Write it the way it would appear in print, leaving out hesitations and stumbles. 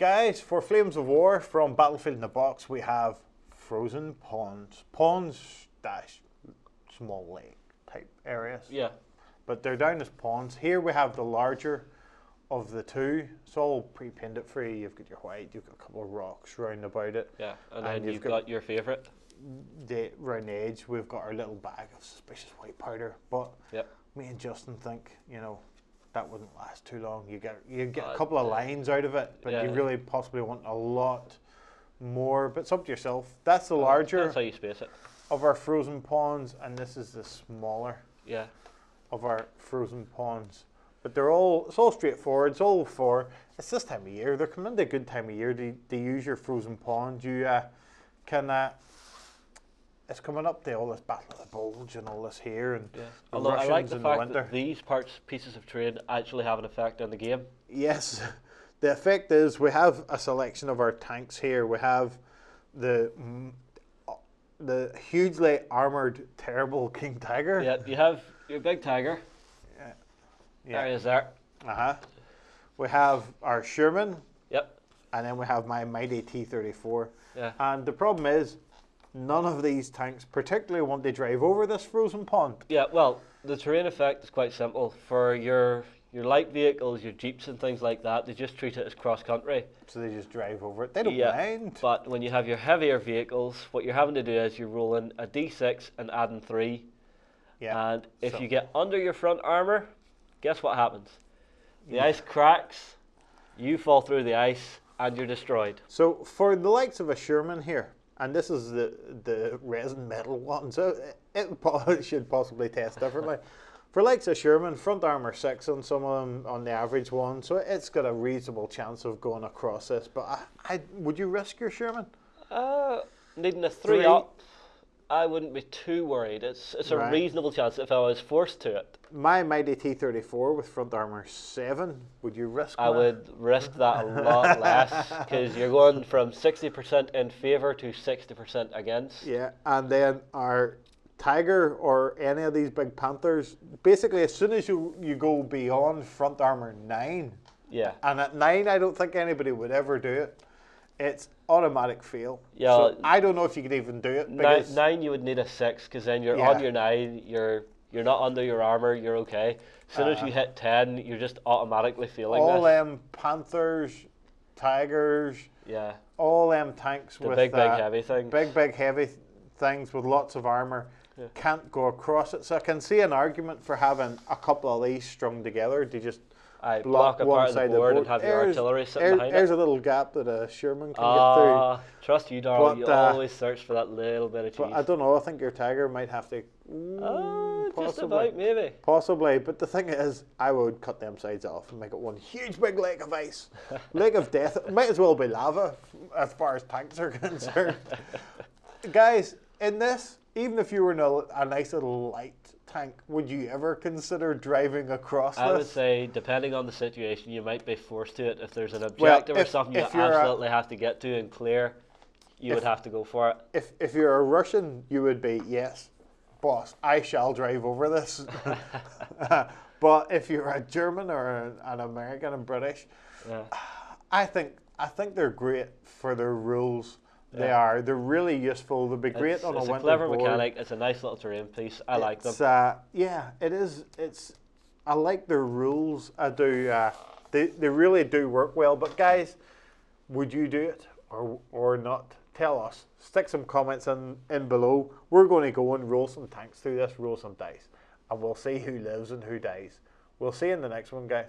guys, for Flames of War from Battlefield in the Box, we have frozen ponds. Ponds dash small lake type areas. Yeah. But they're down as ponds. Here we have the larger of the two. It's all pre-painted for you. You've got your white, you've got a couple of rocks round about it. Yeah, and then you've got your favourite. Round the edge, we've got our little bag of suspicious white powder. But me and Justin think, that wouldn't last too long. You get a couple of lines out of it, but you really possibly want a lot more. But it's up to yourself. That's the larger That's how you space it. of our frozen ponds, and this is the smaller of our frozen ponds. But it's all straightforward. It's this time of year. They're coming into a good time of year to use your frozen pond. You it's coming up to all this Battle of the Bulge and all this here, and the Although I like Russians the in the fact winter. that these pieces of terrain actually have an effect on the game. Yes, the effect is we have a selection of our tanks here. We have the hugely armoured, terrible King Tiger. Yeah, you have your big tiger. There he is there. We have our Sherman. Yep. And then we have my mighty T-34. Yeah. And the problem is, none of these tanks particularly want to drive over this frozen pond. Yeah, well, the terrain effect is quite simple. For your light vehicles, your Jeeps and things like that, they just treat it as cross-country. So they just drive over it. They don't mind. But when you have your heavier vehicles, what you're having to do is you're rolling a D6 and adding 3. Yeah. And if you get under your front armour, guess what happens? The ice cracks, you fall through the ice, and you're destroyed. So for the likes of a Sherman here, and this is the resin metal one, so it should possibly test differently. For likes of Sherman, front armour 6 on some of them, on the average one, so it's got a reasonable chance of going across this. But would you risk your Sherman? Needing a 3 up, I wouldn't be too worried. It's a reasonable chance if I was forced to it. My mighty T-34 with front armour 7, would you risk that? I would risk that a lot less, because you're going from 60% in favour to 60% against. Yeah, and then our Tiger or any of these big Panthers, basically as soon as you go beyond front armour 9, and at 9 I don't think anybody would ever do it. It's automatic fail. Yeah, so I don't know if you could even do it. 9 you would need a 6, because then you're on your 9, you're not under your armour, you're okay. As soon as you hit 10, you're just automatically failing all them Panthers, Tigers, all them tanks with big heavy things. Big heavy things with lots of armour can't go across it. So I can see an argument for having a couple of these strung together to just block a part of the board and have your artillery sitting behind it. There's a little gap that a Sherman can get through. Trust you, Darrell. You always search for that little bit of cheese. But I don't know. I think your Tiger might have to. Just about, maybe. Possibly. But the thing is, I would cut them sides off and make it one huge big lake of ice. Lake of death. It might as well be lava as far as tanks are concerned. Guys, in this, even if you were in a nice little light tank, would you ever consider driving across this? I would say, depending on the situation, you might be forced to it. If there's an objective or something you absolutely have to get to and clear, you would have to go for it. If you're a Russian, you would be, yes, boss, I shall drive over this. But if you're a German or an American and British, I think they're great for their rules. They are. They're really useful. They'll be great on a winter board. It's a clever mechanic. It's a nice little terrain piece. I like them. Yeah, it is. I like their rules. I do. They really do work well. But guys, would you do it or not? Tell us. Stick some comments in below. We're going to go and roll some tanks through this, roll some dice, and we'll see who lives and who dies. We'll see you in the next one, guys.